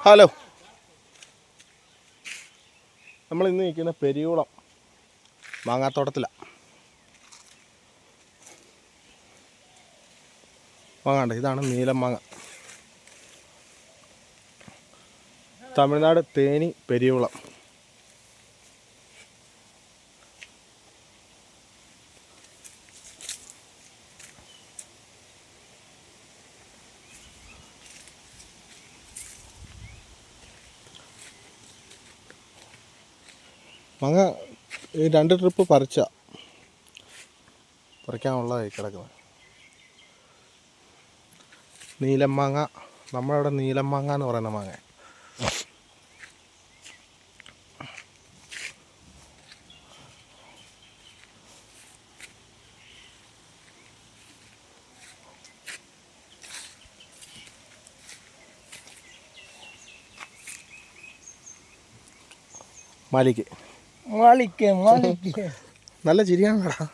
Hello, നമ്മൾ ഇന്ന് നിൽക്കുന്ന പെരിയോളം മാങ്ങാത്തോട്ടത്തിലാണ്. മാങ്ങാണ്ട് ഇതാണ് നീലം മാങ്ങ. തമിഴ്നാട് തേനി പെരിയോളം. മാങ്ങ ഈ 2 ട്രിപ്പ് പറിക്കാനുള്ളതായി കിടക്കുന്നത്. നീലം മാങ്ങ, നമ്മളവിടെ നീലം മാങ്ങ എന്ന് പറയുന്ന മാങ്ങ. മാലിക്ക് നല്ല ചിരിയാണോടാ.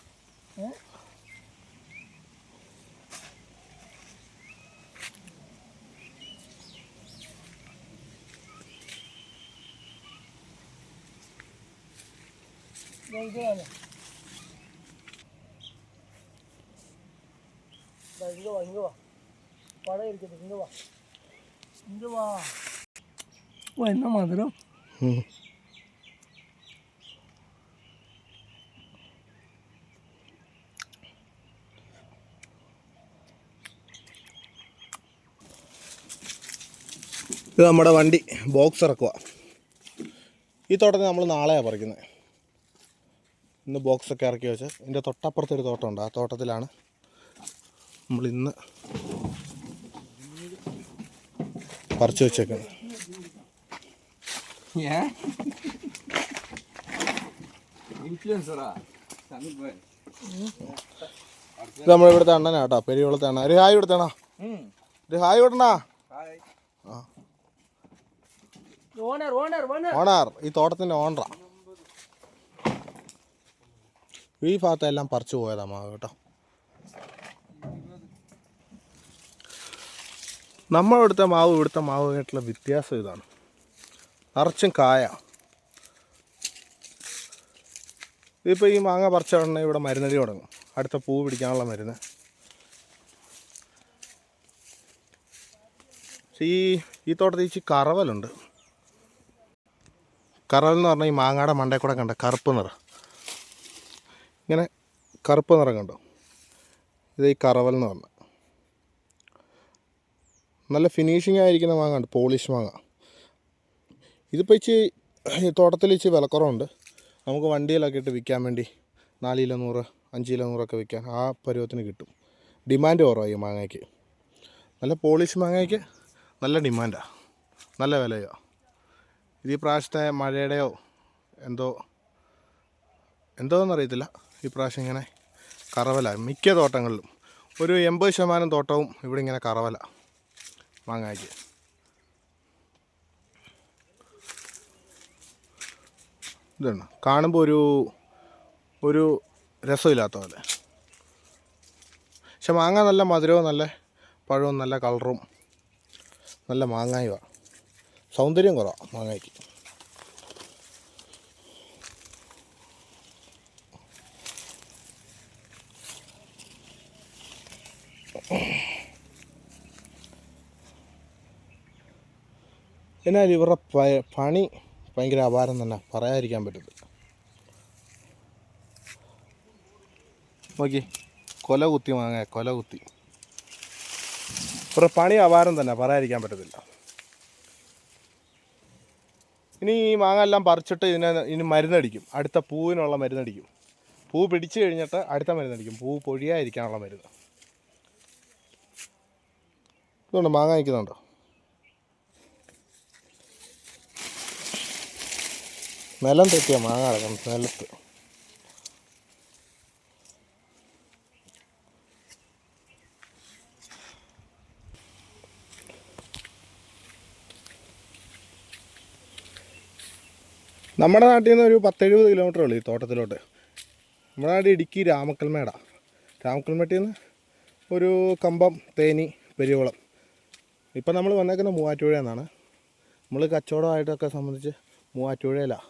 എന്നാ മധുരം. ഇത് നമ്മുടെ വണ്ടി ബോക്സ് ഇറക്കുക. ഈ തോട്ടത്തിൽ നമ്മൾ നാളെയാണ് പറിക്കുന്നത്. ഇന്ന് ബോക്സൊക്കെ ഇറക്കി വെച്ച് ഇതിൻ്റെ തൊട്ടപ്പുറത്തൊരു തോട്ടമുണ്ട്. ആ തോട്ടത്തിലാണ് നമ്മളിന്ന് പറിച്ചു വെച്ചേക്കുന്നത്. ഇത് നമ്മളിവിടുത്തെ അണ്ണനാ കേട്ടോ, പെരിയോളത്തെ അണ്ണ. ഒരു ഹായ് കൊടുത്തണ, ഒരു ഹായ് കൊടുക്കണ. ഓണർ, ഈ തോട്ടത്തിൻ്റെ ഓണറാ. ഈ ഭാഗത്തെല്ലാം പറിച്ചു പോയതാ മാവ് കേട്ടോ. നമ്മളിവിടുത്തെ മാവ് ഇവിടുത്തെ മാവുമായിട്ടുള്ള വ്യത്യാസം ഇതാണ്. നിറച്ചും കായ. ഇതിപ്പോൾ ഈ മാങ്ങ പറിച്ച ഉടനെ ഇവിടെ മരുന്നടി തുടങ്ങും. അടുത്ത പൂ പിടിക്കാനുള്ള മരുന്ന്. പക്ഷേ ഈ തോട്ടത്തിൽ ഇച്ചിരി കറവലുണ്ട്. കറവൽ എന്ന് പറഞ്ഞാൽ ഈ മാങ്ങയുടെ മണ്ടയിൽ കൂടെ കണ്ട കറുപ്പ് നിറം, ഇങ്ങനെ കറുപ്പ് നിറം കണ്ടോ, ഇത് ഈ കറവൽ എന്ന് പറഞ്ഞാൽ. നല്ല ഫിനിഷിംഗ് ആയിരിക്കുന്ന മാങ്ങ ഉണ്ട്, പോളിഷ് മാങ്ങ. ഇതിപ്പോൾ ഈ തോട്ടത്തിൽ ഇച്ചിരി വിലക്കുറവുണ്ട്. നമുക്ക് വണ്ടിയിലൊക്കെ ഇട്ട് വിൽക്കാൻ വേണ്ടി 4 കിലോ 100, 5 കിലോ 100 ഒക്കെ വിൽക്കാൻ ആ പരുവത്തിന് കിട്ടും. ഡിമാൻഡ് കുറവാണ് ഈ മാങ്ങയ്ക്ക്. നല്ല പോളിഷ് മാങ്ങയ്ക്ക് നല്ല ഡിമാൻഡാണ്, നല്ല വിലയോ. ഇത് ഈ പ്രാവശ്യത്തെ മഴയുടെയോ എന്തോന്നറിയത്തില്ല, ഈ പ്രാവശ്യം ഇങ്ങനെ കറവല. മിക്ക തോട്ടങ്ങളിലും ഒരു 80% തോട്ടവും ഇവിടെ ഇങ്ങനെ കറവല മാങ്ങയ്ക്ക്. ഇതാണ് കാണുമ്പോൾ ഒരു രസമില്ലാത്ത പോലെ. പക്ഷെ മാങ്ങ നല്ല മധുരവും നല്ല പഴവും നല്ല കളറും നല്ല മാങ്ങായുമാണ്. സൗന്ദര്യം കുറവാണ് മാങ്ങയ്ക്ക്. എന്നാൽ ഇവരുടെ പണി ഭയങ്കര അപാരം തന്നെ, പറയാതിരിക്കാൻ പറ്റത്തില്ല. നോക്കി, കൊല കുത്തി മാങ്ങ, കൊല കുത്തി. ഇവരുടെ പണി അപാരം തന്നെ, പറയാതിരിക്കാൻ പറ്റത്തില്ല. ഇനി ഈ മാങ്ങ എല്ലാം പറിച്ചിട്ട് ഇനി മരുന്നടിക്കും. അടുത്ത പൂവിനുള്ള മരുന്നടിക്കും. പൂ പിടിച്ചു കഴിഞ്ഞിട്ട് അടുത്ത മരുന്നടിക്കും, പൂ പൊഴിയാതിരിക്കാനുള്ള മരുന്ന്. ഇതുകൊണ്ട് മാങ്ങ നിൽക്കുന്നുണ്ടോ? നിലം തെറ്റിയ മാങ്ങ കിടക്കണം, നിലത്ത്. നമ്മുടെ നാട്ടിൽ നിന്ന് ഒരു 10-70 കിലോമീറ്റർ ഉള്ളൂ ഈ തോട്ടത്തിലോട്ട്. നമ്മുടെ നാട് ഇടുക്കി രാമക്കൽമേടാണ്. രാമക്കൽമേട്ടിൽ നിന്ന് ഒരു കമ്പം, തേനി, പെരിയോളം. ഇപ്പം നമ്മൾ വന്നേക്കുന്നത് മൂവാറ്റുപുഴ എന്നാണ്. നമ്മൾ കച്ചവടമായിട്ടൊക്കെ സംബന്ധിച്ച് മൂവാറ്റുപുഴയിലാണ്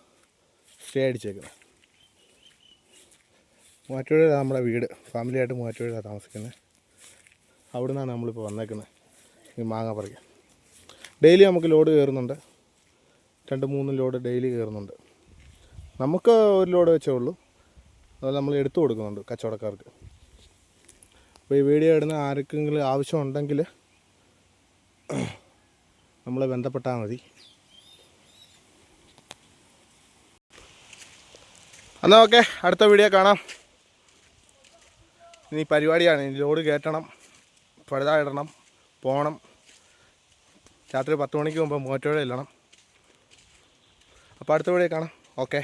സ്റ്റേ അടിച്ചേക്കുന്നത്. മൂവാറ്റുപുഴയിലാണ് നമ്മുടെ വീട്. ഫാമിലിയായിട്ട് മൂവാറ്റുപുഴയിലാണ് താമസിക്കുന്നത്. അവിടെ നിന്നാണ് നമ്മളിപ്പോൾ വന്നേക്കുന്നത് ഈ മാങ്ങ പറിക്കാൻ. ഡെയിലി നമുക്ക് ലോഡ് കയറുന്നുണ്ട്. 2-3 ലോഡ് ഡെയിലി കയറുന്നുണ്ട്. നമുക്ക് ഒരു ലോഡ് വെച്ചേ ഉള്ളൂ. അതുപോലെ നമ്മൾ എടുത്തു കൊടുക്കുന്നുണ്ട് കച്ചവടക്കാർക്ക്. അപ്പോൾ ഈ വീഡിയോ ഇടുന്ന ആർക്കെങ്കിലും ആവശ്യമുണ്ടെങ്കിൽ നമ്മളെ ബന്ധപ്പെട്ടാൽ മതി. എന്നാൽ ഓക്കെ, അടുത്ത വീഡിയോ കാണാം. ഇനി പരിപാടിയാണ്. ഇനി ലോഡ് കയറ്റണം, പഴുത ഇടണം, പോകണം. രാത്രി 10 മണിക്ക് മുമ്പ് മൂവാറ്റുപുഴ ചെല്ലണം. അപ്പോൾ അടുത്ത വീഡിയോ കാണാം. ഓക്കെ.